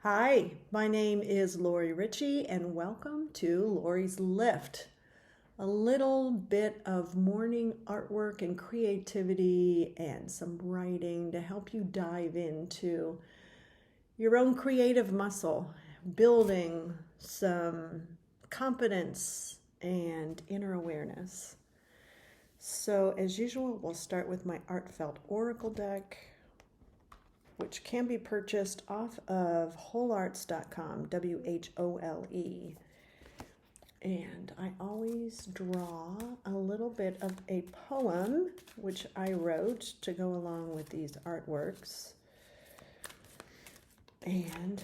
Hi, my name is Laurie Ritchie, and welcome to Laurie's Lift. A little bit of morning artwork and creativity and some writing to help you dive into your own creative muscle, building some confidence and inner awareness. So, as usual, we'll start with my Artfelt Oracle deck, which can be purchased off of wholearts.com, WHOLE. And I always draw a little bit of a poem, which I wrote to go along with these artworks and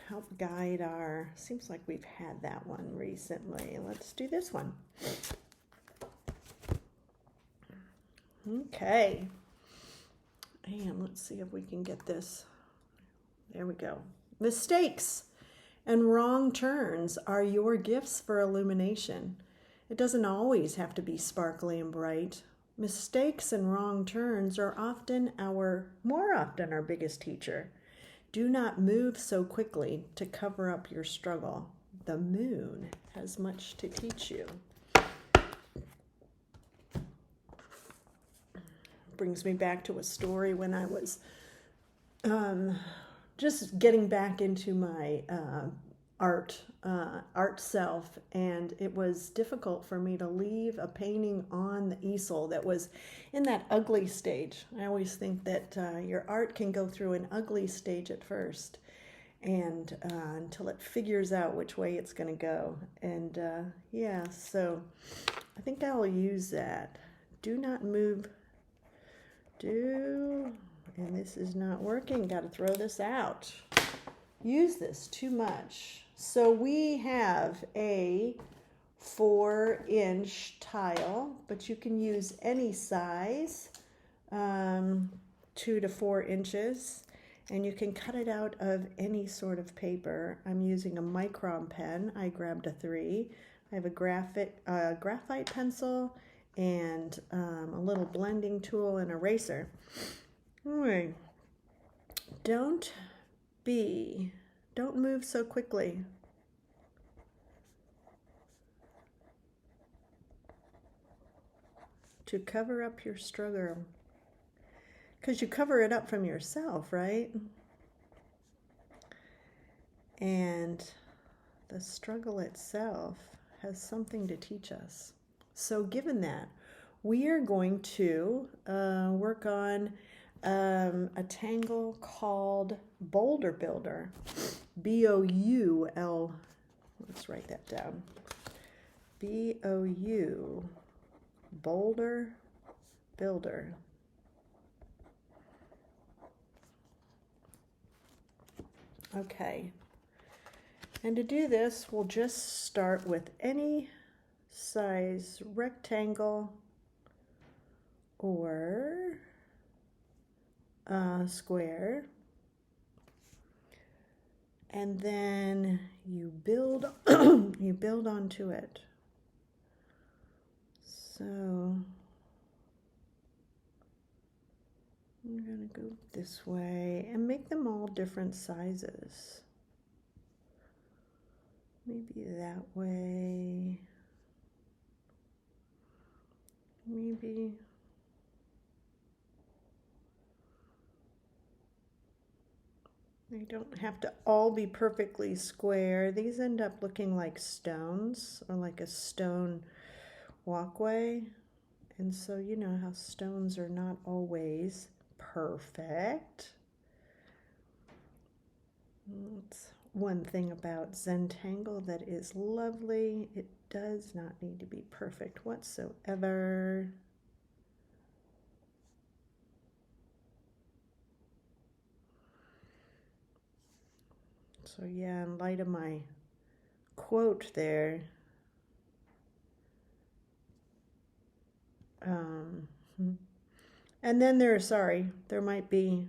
help guide seems like we've had that one recently. Let's do this one. Okay. And let's see if we can get this. There we go. Mistakes and wrong turns are your gifts for illumination. It doesn't always have to be sparkly and bright. Mistakes and wrong turns are more often our biggest teacher. Do not move so quickly to cover up your struggle. The moon has much to teach you. Brings me back to a story when I was just getting back into my art self, and it was difficult for me to leave a painting on the easel that was in that ugly stage. I always think that your art can go through an ugly stage at first, and until it figures out which way it's going to go. And so I think I'll use that. Do not move. And this is not working. Got to throw this out. Use this too much. So we have a 4-inch tile, but you can use any size, 2 to 4 inches, and you can cut it out of any sort of paper. I'm using a micron pen. I grabbed a 3. I have a graphite pencil and a little blending tool and eraser. All right. Don't move so quickly. To cover up your struggle. Because you cover it up from yourself, right? And the struggle itself has something to teach us. So given that, we are going to work on a tangle called Boulder Builder. B-O-U-L, let's write that down. B-O-U, Boulder Builder. Okay. And to do this, we'll just start with any size rectangle or square, and then you build you build onto it. So I'm going to go this way and make them all different sizes. Maybe that way. Maybe they don't have to all be perfectly square. These end up looking like stones or like a stone walkway. And so you know how stones are not always perfect. That's one thing about Zentangle that is lovely. It does not need to be perfect whatsoever. So yeah, in light of my quote there, and then there might be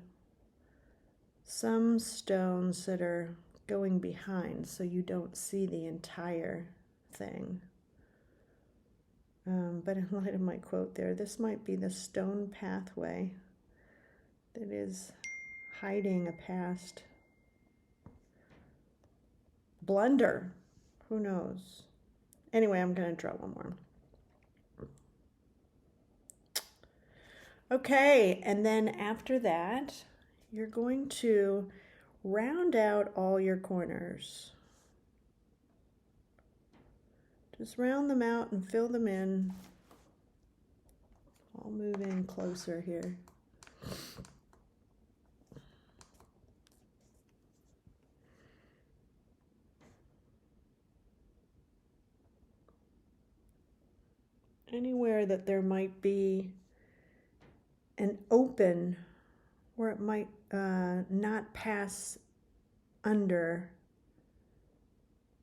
some stones that are going behind, so you don't see the entire thing. But in light of my quote there, this might be the stone pathway that is hiding a past blunder. Who knows? Anyway, I'm going to draw one more. Okay, and then after that, you're going to round out all your corners. Just round them out and fill them in. I'll move in closer here. Anywhere that there might be an open where it might not pass under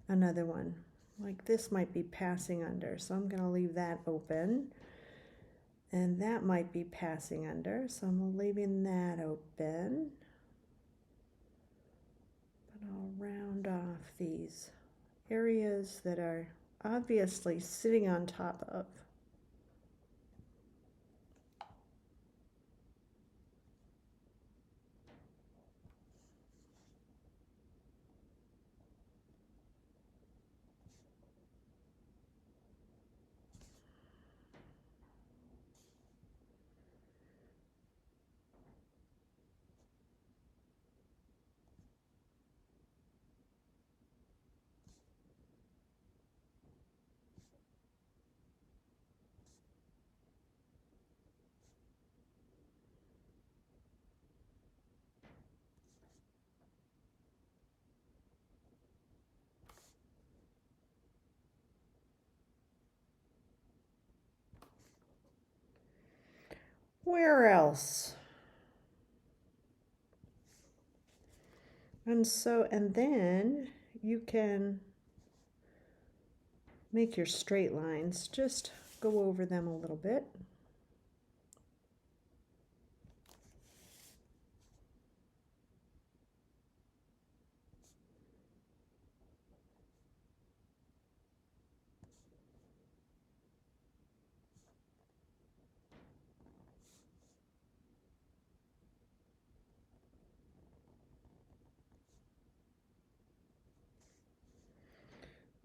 another one. Like this might be passing under, so I'm going to leave that open. And that might be passing under, so I'm leaving that open. But I'll round off these areas that are obviously sitting on top of. Where else? And then you can make your straight lines. Just go over them a little bit.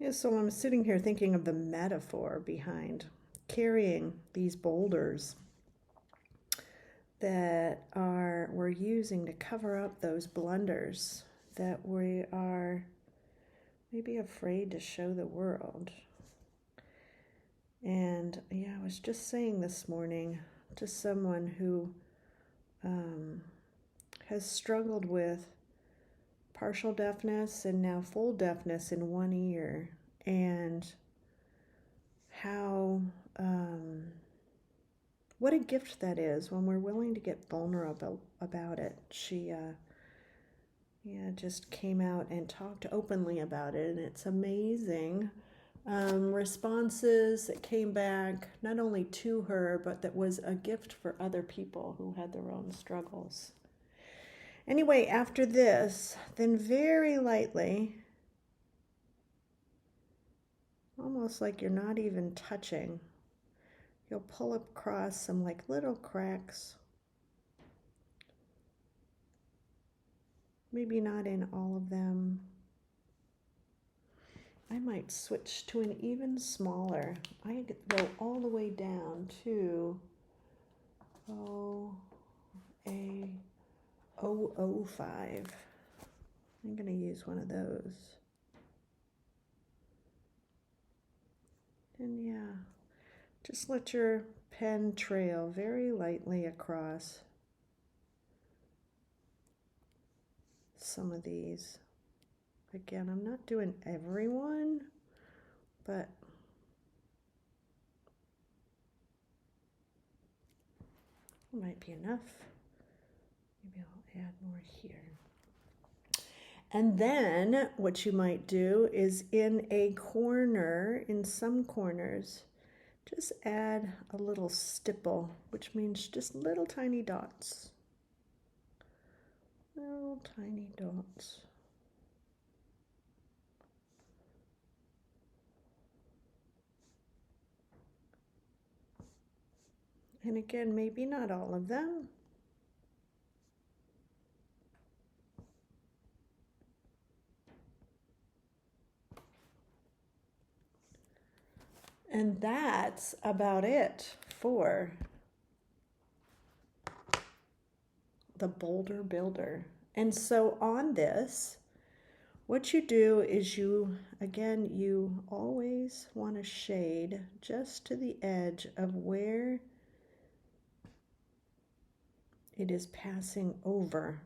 Yeah, so I'm sitting here thinking of the metaphor behind carrying these boulders that we're using to cover up those blunders that we are maybe afraid to show the world. And yeah, I was just saying this morning to someone who has struggled with partial deafness and now full deafness in one ear, and how what a gift that is when we're willing to get vulnerable about it. She just came out and talked openly about it, and it's amazing responses that came back, not only to her, but that was a gift for other people who had their own struggles. Anyway, after this, then very lightly, almost like you're not even touching, you'll pull across some like little cracks. Maybe not in all of them. I might switch to an even smaller. I go all the way down to 0.005. I'm going to use one of those. And yeah, just let your pen trail very lightly across some of these. Again, I'm not doing everyone, but it might be enough. Maybe I'll add more here. And then what you might do is in a corner, in some corners, just add a little stipple, which means just little tiny dots. Little tiny dots. And again, maybe not all of them. And that's about it for the boulder builder. And so on this, what you do is you always want to shade just to the edge of where it is passing over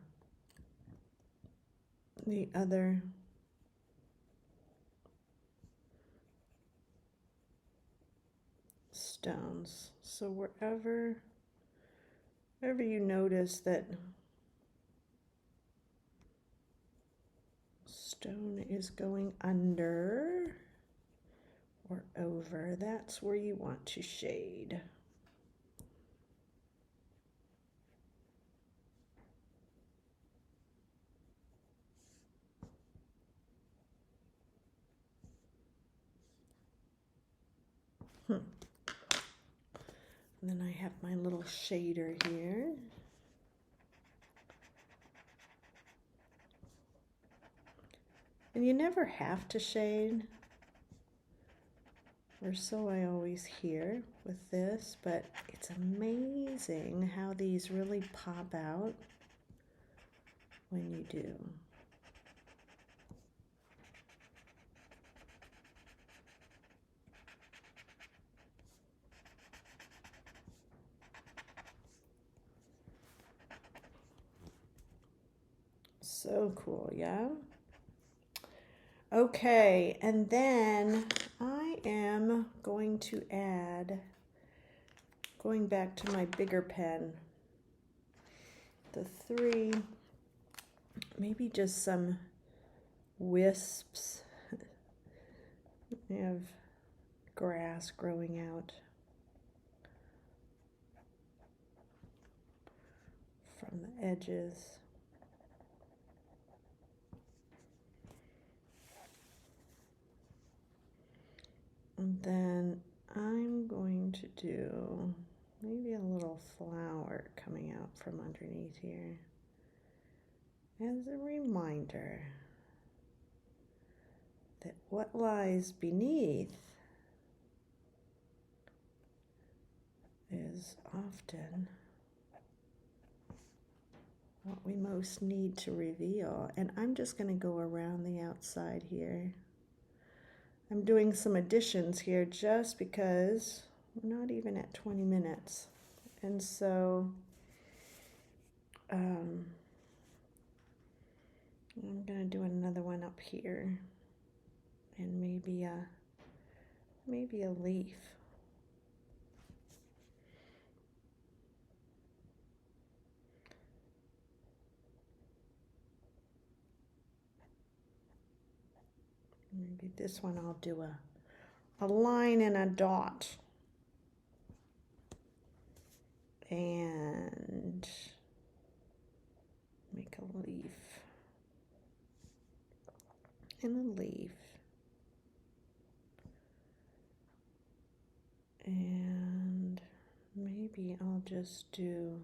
the other stones. So wherever you notice that stone is going under or over, that's where you want to shade. And then I have my little shader here. And you never have to shade, or so I always hear with this, but it's amazing how these really pop out when you do. So cool, yeah? Okay, and then I am going to add, going back to my bigger pen, the 3, maybe just some wisps. I have grass growing out from the edges. And then I'm going to do maybe a little flower coming out from underneath here as a reminder that what lies beneath is often what we most need to reveal. And I'm just going to go around the outside here. I'm doing some additions here just because we're not even at 20 minutes. And so I'm going to do another one up here and maybe a leaf. Maybe this one I'll do a line and a dot. And make a leaf. And a leaf. And maybe I'll just do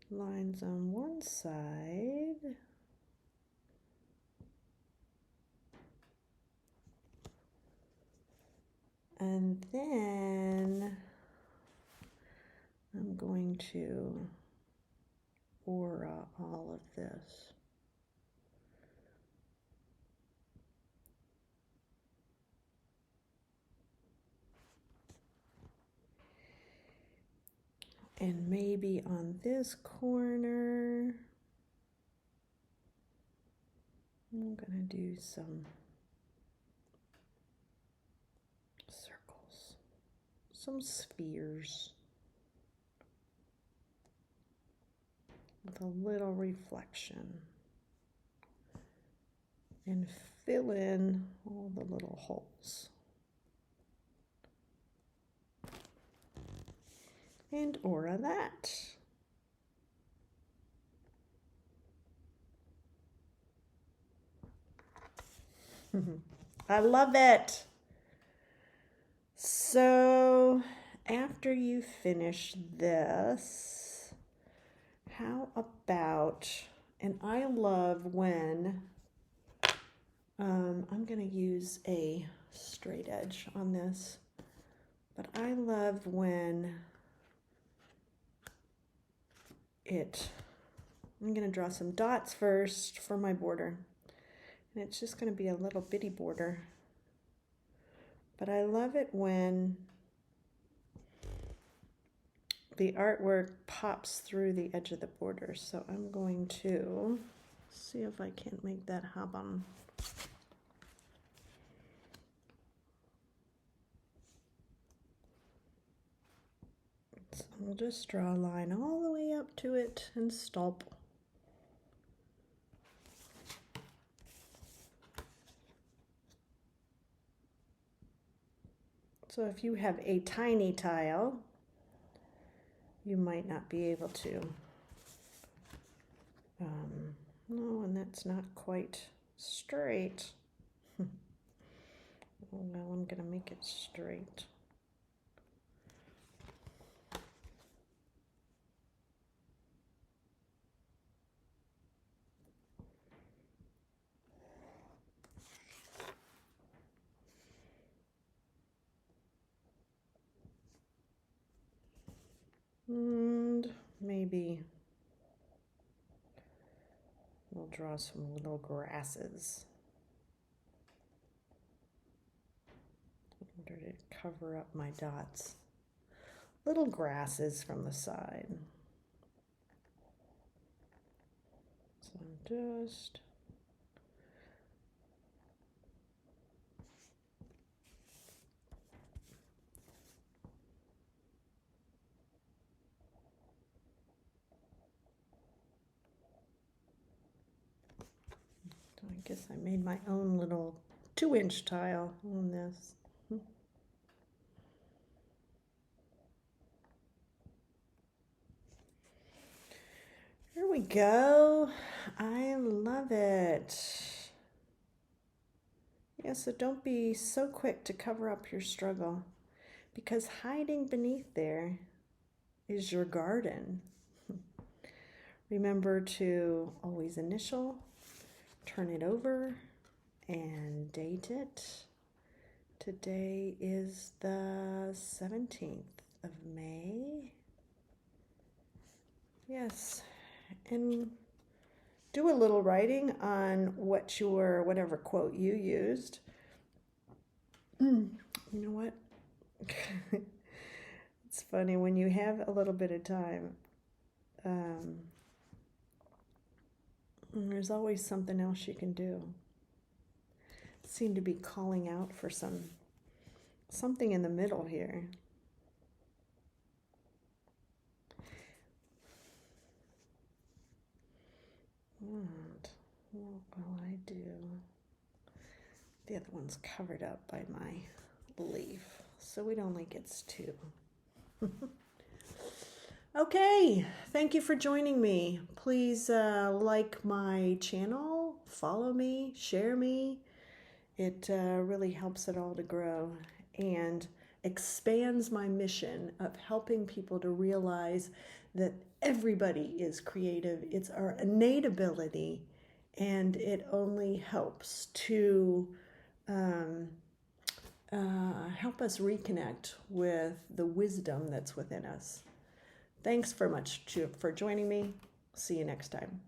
lines on one side. And then I'm going to aura all of this. And maybe on this corner, I'm going to do some circles, some spheres with a little reflection, and fill in all the little holes. And aura that. I love it. So after you finish this, how about, and I love when I'm going to use a straight edge on this, but I love when I'm going to draw some dots first for my border, and it's just going to be a little bitty border, but I love it when the artwork pops through the edge of the border. So I'm going to see if I can't make that happen. So I'll just draw a line all the way up to it and stop. So if you have a tiny tile, you might not be able to. No, and that's not quite straight. Well, I'm going to make it straight. And maybe we'll draw some little grasses in order to cover up my dots. Little grasses from the side. So I'm just I guess I made my own little 2-inch tile on this. Here we go. I love it. Yeah, so don't be so quick to cover up your struggle, because hiding beneath there is your garden. Remember to always initial, turn it over, and date it. Today is the 17th of May. Yes, and do a little writing on whatever quote you used. You know what? It's funny when you have a little bit of time. There's always something else you can do. Seem to be calling out for something in the middle here. And what will I do? The other one's covered up by my leaf, so it only gets 2. Okay, thank you for joining me. Please like my channel, follow me, share me. It really helps it all to grow and expands my mission of helping people to realize that everybody is creative. It's our innate ability, and it only helps to help us reconnect with the wisdom that's within us. Thanks very much for joining me. See you next time.